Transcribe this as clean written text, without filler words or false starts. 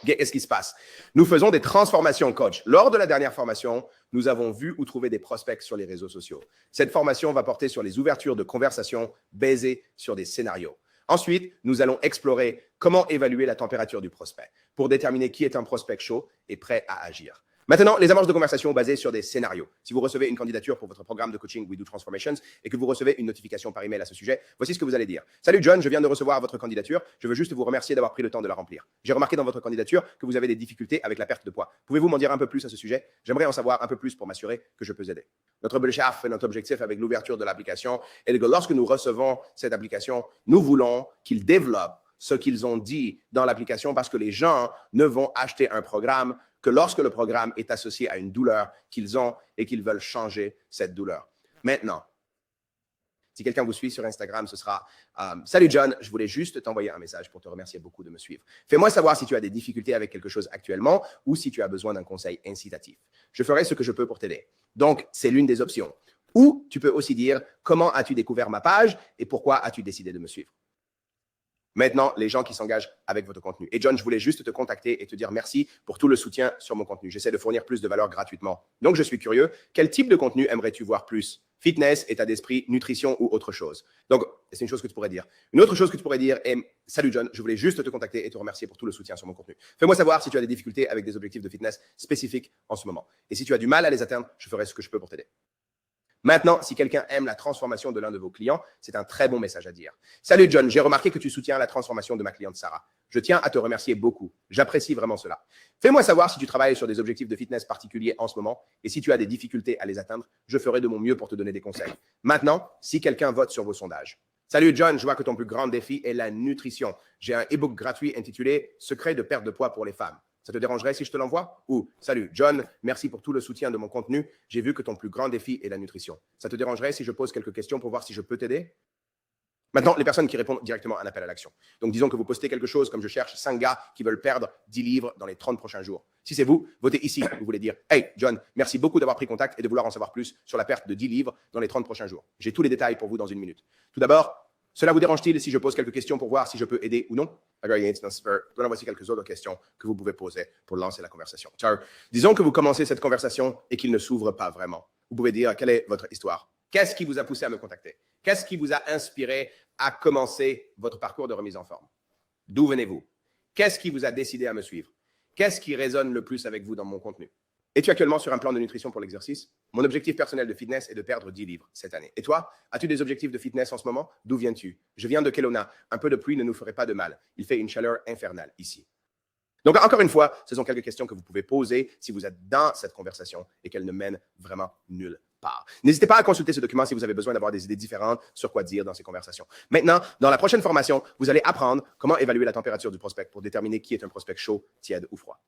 Qu'est-ce qui se passe? Nous faisons des transformations coach. Lors de la dernière formation, nous avons vu où trouver des prospects sur les réseaux sociaux. Cette formation va porter sur les ouvertures de conversation basées sur des scénarios. Ensuite, nous allons explorer comment évaluer la température du prospect pour déterminer qui est un prospect chaud et prêt à agir. Maintenant, les amorces de conversation basées sur des scénarios. Si vous recevez une candidature pour votre programme de coaching We Do Transformations et que vous recevez une notification par email à ce sujet, voici ce que vous allez dire. Salut John, je viens de recevoir votre candidature. Je veux juste vous remercier d'avoir pris le temps de la remplir. J'ai remarqué dans votre candidature que vous avez des difficultés avec la perte de poids. Pouvez-vous m'en dire un peu plus à ce sujet? J'aimerais en savoir un peu plus pour m'assurer que je peux aider. Notre objectif avec l'ouverture de l'application est que lorsque nous recevons cette application, nous voulons qu'ils développent ce qu'ils ont dit dans l'application parce que les gens ne vont acheter un programme que lorsque le programme est associé à une douleur qu'ils ont et qu'ils veulent changer cette douleur. Maintenant, si quelqu'un vous suit sur Instagram, ce sera « Salut John, je voulais juste t'envoyer un message pour te remercier beaucoup de me suivre. Fais-moi savoir si tu as des difficultés avec quelque chose actuellement ou si tu as besoin d'un conseil incitatif. Je ferai ce que je peux pour t'aider. » Donc, c'est l'une des options. Ou tu peux aussi dire « Comment as-tu découvert ma page et pourquoi as-tu décidé de me suivre? » Maintenant, les gens qui s'engagent avec votre contenu. Et John, je voulais juste te contacter et te dire merci pour tout le soutien sur mon contenu. J'essaie de fournir plus de valeur gratuitement. Donc, je suis curieux. Quel type de contenu aimerais-tu voir plus? Fitness, état d'esprit, nutrition ou autre chose? Donc, c'est une chose que tu pourrais dire. Une autre chose que tu pourrais dire est « Salut John, je voulais juste te contacter et te remercier pour tout le soutien sur mon contenu. Fais-moi savoir si tu as des difficultés avec des objectifs de fitness spécifiques en ce moment. Et si tu as du mal à les atteindre, je ferai ce que je peux pour t'aider. » Maintenant, si quelqu'un aime la transformation de l'un de vos clients, c'est un très bon message à dire. Salut John, j'ai remarqué que tu soutiens la transformation de ma cliente Sarah. Je tiens à te remercier beaucoup. J'apprécie vraiment cela. Fais-moi savoir si tu travailles sur des objectifs de fitness particuliers en ce moment et si tu as des difficultés à les atteindre, je ferai de mon mieux pour te donner des conseils. Maintenant, si quelqu'un vote sur vos sondages. Salut John, je vois que ton plus grand défi est la nutrition. J'ai un e-book gratuit intitulé « Secret de perte de poids pour les femmes ». Ça te dérangerait si je te l'envoie? Ou « Salut, John, merci pour tout le soutien de mon contenu. J'ai vu que ton plus grand défi est la nutrition. Ça te dérangerait si je pose quelques questions pour voir si je peux t'aider? » Maintenant, les personnes qui répondent directement à un appel à l'action. Donc, disons que vous postez quelque chose comme « Je cherche 5 gars qui veulent perdre 10 livres dans les 30 prochains jours. » Si c'est vous, votez ici. Vous voulez dire « Hey, John, merci beaucoup d'avoir pris contact et de vouloir en savoir plus sur la perte de 10 livres dans les 30 prochains jours. J'ai tous les détails pour vous dans une minute. Tout d'abord, cela vous dérange-t-il si je pose quelques questions pour voir si je peux aider ou non? Voilà, voici quelques autres questions que vous pouvez poser pour lancer la conversation. Disons que vous commencez cette conversation et qu'il ne s'ouvre pas vraiment. Vous pouvez dire quelle est votre histoire. Qu'est-ce qui vous a poussé à me contacter? Qu'est-ce qui vous a inspiré à commencer votre parcours de remise en forme? D'où venez-vous? Qu'est-ce qui vous a décidé à me suivre? Qu'est-ce qui résonne le plus avec vous dans mon contenu? Es-tu actuellement sur un plan de nutrition pour l'exercice? Mon objectif personnel de fitness est de perdre 10 livres cette année. Et toi, as-tu des objectifs de fitness en ce moment? D'où viens-tu? Je viens de Kelowna. Un peu de pluie ne nous ferait pas de mal. Il fait une chaleur infernale ici. Donc, encore une fois, ce sont quelques questions que vous pouvez poser si vous êtes dans cette conversation et qu'elle ne mène vraiment nulle part. N'hésitez pas à consulter ce document si vous avez besoin d'avoir des idées différentes sur quoi dire dans ces conversations. Maintenant, dans la prochaine formation, vous allez apprendre comment évaluer la température du prospect pour déterminer qui est un prospect chaud, tiède ou froid.